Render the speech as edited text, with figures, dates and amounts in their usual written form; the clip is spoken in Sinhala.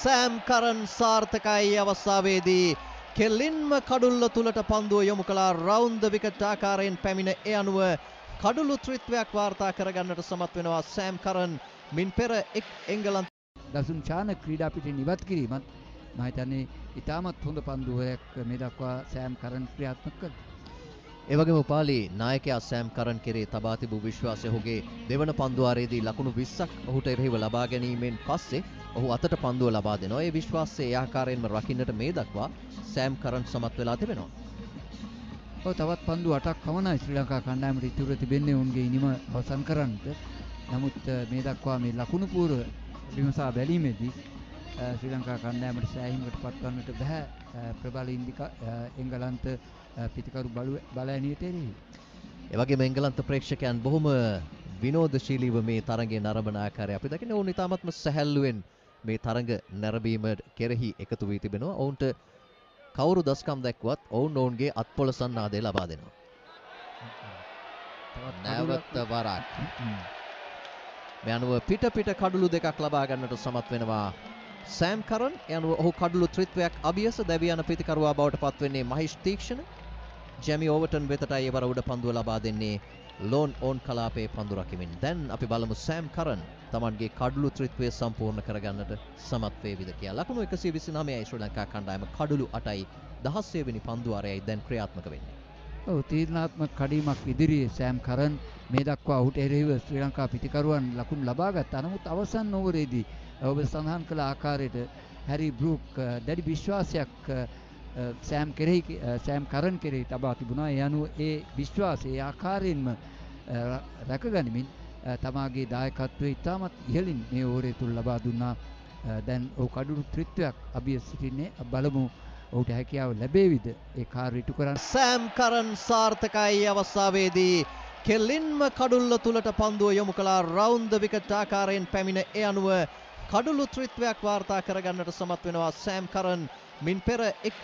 සෑම් කරන් සාර්ථකයි අවස්ථාවේදී කෙලින්ම කඩුල්ල තුලට පන්දුව යොමු කළා. රවුන්ඩ් ද විකට් ආකාරයෙන් පැමිණ ඒ අනුව කඩුළු ත්‍රිත්වයක් වාර්තා කරගන්නට සමත් වෙනවා සෑම් කරන්. මින් පෙර එක් එංගලන්ත දසුන් චාන ක්‍රීඩා පිටින් ඉවත් කිරීමත් මම හිතන්නේ ඉතාමත් හොඳ පන්දුවක් මේ දක්වා සෑම් කරන් ක්‍රියාත්මක කළා. ඒ වගේම උපාලි නායකයා සෑම් කරන් කෙරේ තබා තිබූ විශ්වාසය ඔහුගේ දෙවන පන්දුවාරයේදී ලකුණු 20ක් ඔහුට එරෙහිව ලබා ගැනීමෙන් පස්සේ ඔහු අතට පන්දුව ලබා දෙනවා. ඒ විශ්වාසය ඒ ආකාරයෙන්ම රකින්නට මේ දක්වා සෑම් කරන් සමත් වෙලා තිබෙනවා. තවත් පන්දු 8ක් පමණයි ශ්‍රී ලංකා කණ්ඩායමට ඉතුරු තිබෙන්නේ උන්ගේ ඉනිම අවසන් කරන්නට. නමුත් මේ දක්වා මේ ලකුණු පූර්ව විමසා බැලීමේදී ශ්‍රී ලංකා කණ්ඩායමට සෑහීමකට පත්වන්නට බෑ ප්‍රබල එංගලන්ත පිතිකරු බලෑනියට එරෙහි. ඒ වගේම එංගලන්ත ප්‍රේක්ෂකයන් බොහොම විනෝදශීලීව මේ තරඟය නරඹන ආකාරය අපි දකින්නේ. ඔවුන් ඉතාමත්ම සැහැල්ලුවෙන් මේ තරඟ නැරඹීම කෙරෙහි එකතු වී තිබෙනවා. ඔවුන්ට කවුරු දස්කම් දැක්වත් ඔවුන්ගේ අත්පොළ සන්නාදය ලබා දෙනවා. නැවත වරක් මේ අනුව පිට කඩුළු දෙකක් ලබා ගන්නට සමත් වෙනවා සෑම් කරන්. ඒ අනුව ඔහු කඩුළු ත්‍රිත්වයක් අභියස දැවි යන පිතිකරුවා බවට පත් වෙන්නේ මහේෂ් තීක්ෂණ. ජෙමි ඕවර්ටන් වෙතටයි ඒවර උඩ පන්දුව ලබා දෙන්නේ ලෝන් ඕන් කලාපයේ පන්දු රකිමින්. දැන් අපි බලමු සෑම් කරන් තමන්ගේ කඩුළු ත්‍රිත්වය සම්පූර්ණ කරගන්නට සමත් වේවිද කියලා. ලකුණු 129යි ශ්‍රී ලංකා කණ්ඩායම, කඩුළු 8යි, 16 වෙනි පන්දුවාරයයි දැන් ක්‍රියාත්මක වෙන්නේ. තීරණාත්මක කඩීමක් ඉදිරියේ සෑම් කරන් මේ දක්වා ඔහුට එරෙහිව ශ්‍රී ලංකා පිතිකරුවන් ලකුණු ලබා ගත්තා. නමුත් අවසන් ඕවරේදී ඔබ සඳහන් කළ ආකාරයට හැරි බෲක් දැඩි විශ්වාසයක් සෑම් කරන් කෙරෙහි තබා තිබුණා. ඒ අනුව ඒ විශ්වාසය ඒ ආකාරයෙන්ම රැකගනිමින් තමාගේ දායකත්වයේ ඉතාමත් ඉහළින් මේ ඕවරේ තුල ලබා දුන්නා. දැන් ඔහු කඩුළු ත්‍රිත්වයක් අභියස සිටින්නේ. බලමු ඔහුට හැකියාව ලැබේවිද ඒ කාර්ය ඉටු කරන්න. සෑම් කරන් සාර්ථකයි අවස්ථාවේදී කෙලින්ම කඩුල්ල තුලට පන්දුව යොමු කළා. රවුන්ඩ් ද විකට් ආකාරයෙන් පැමිණ ඒ අනුව කඩුළු ත්‍රිත්වයක් වාර්තා කරගන්නට සමත් වෙනවා සෑම් කරන්. මින් පෙර එක්